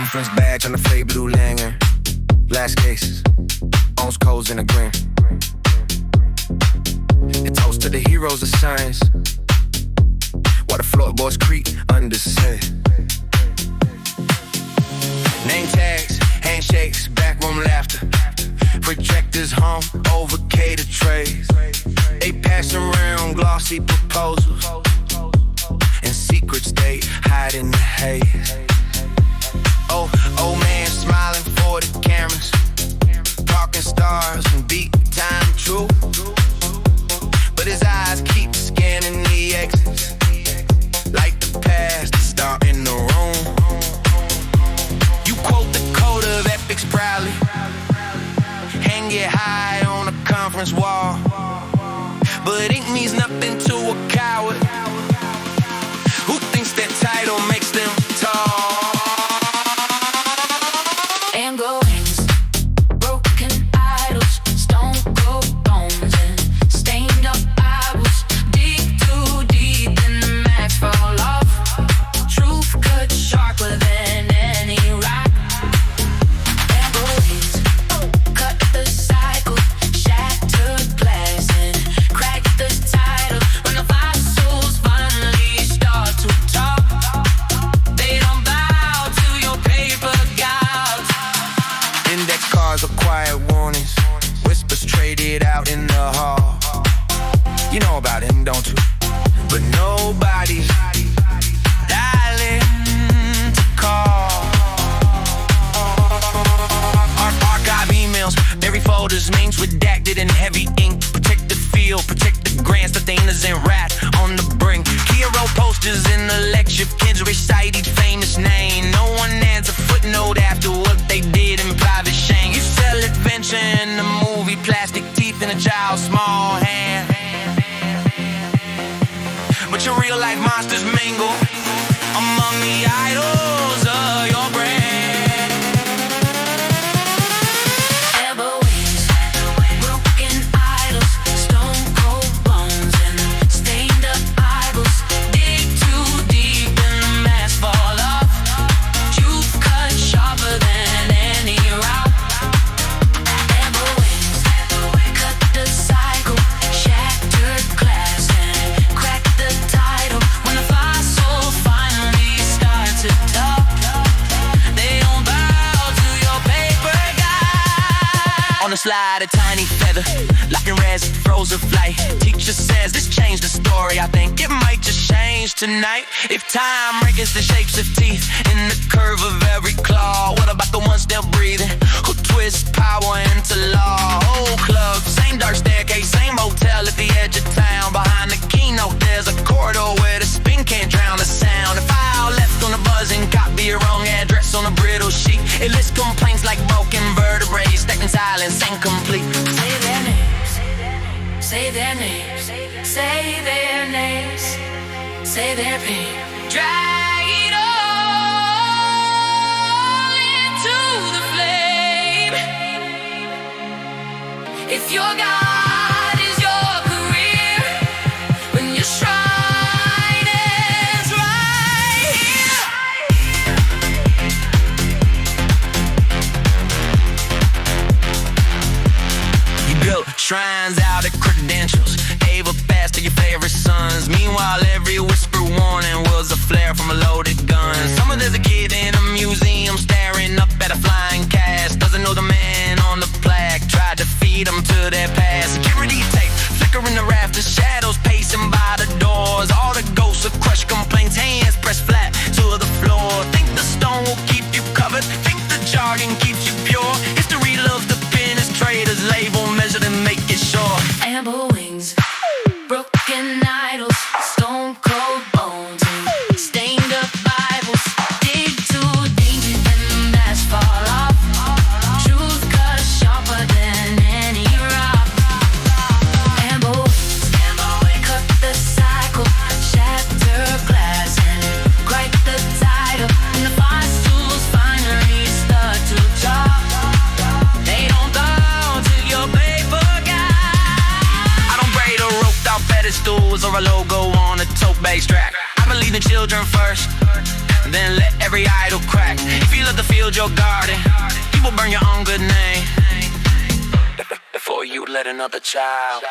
Conference badge on the fade blue lanyard. Glass cases, owns codes in a grin. It toast to the heroes of science, while the floorboards creak under set. Name tags, handshakes, backroom laughter. Projectors hung over catered trays. They pass around glossy proposals, and secrets they hide in the haze. Oh, old man smiling for the cameras, talking stars and beat time true. But his eyes keep scanning the exits, like the past is starting the room. You quote the code of ethics proudly, hang it high on a conference wall. But ink means nothing to a coward who thinks that title makes them tall. Cars are quiet warnings, whispers traded out in the hall. You know about him, don't you? But nobody's dialing to call. Archive emails, buried folders, names redacted in heavy ink. Protect the field, protect the grants, the innocent rat on the brink. Hero posters in the lecture, kids recite each famous name. No one adds a footnote after what they did in private shame. You sell adventure in the movie, plastic teeth in a child's small hand. But your real life monsters mingle among the idols of your brain. Elbow wings, broken idols, stone cold bones, and stained up Bibles. Dig too deep and the mask fall off. Truth cut sharper than any rock. Elbow wings, cut the cycle, shattered glass and crack the title. When the fossils finally start to talk, they don't bow to your paper guide. On the slide, a tiny feather, locking res, froze her flight. Teacher says this changed the story. I think it might just change tonight. If time reckons the shapes of teeth in the curve of every claw, what about the ones still breathing, who twist power into law? Old club, same dark staircase, same hotel at the edge of town. Behind the keynote, there's a corridor where the spin can't drown the sound. A file left on the buzzing, copy your wrong address on a brittle sheet. It lists complaints like broken vertebrae, stuck in silence, incomplete. Say their names, say their names, say their names, say their pain. Drag it all into the flame. If your God is your career, when your shrine is right here. You built shrines out of credentials, gave a pass to your favorite sons. Meanwhile, every whisper warning was a flare from a loaded gun. Some of there's a kid in a museum staring up at a flying cast. Doesn't know the man on the plaque, tried to feed him to their past. Security tape, flickering the rafters, shadows pacing by the doors. All the ghosts of crushed complaints, hands pressed flat to the floor. Think the stone will keep you covered, think the jargon keeps you pure. History loves the pen as traders, label, measured and make it sure. Amber wings, broken idols, stone cold bones, and stained up Bibles. Dig too deep and the mask fall off. Truth cut sharper than any rock. Amber wings, cut the cycle, shatter glass and crack the title. When the fossils finally start to talk, they don't bow to your paper guide. I don't braid or roped off pedestals or a logo on a tote bag strap. I believe in children first, then let every idol crack. If you let the field your garden, you will burn your own good name before you let another child.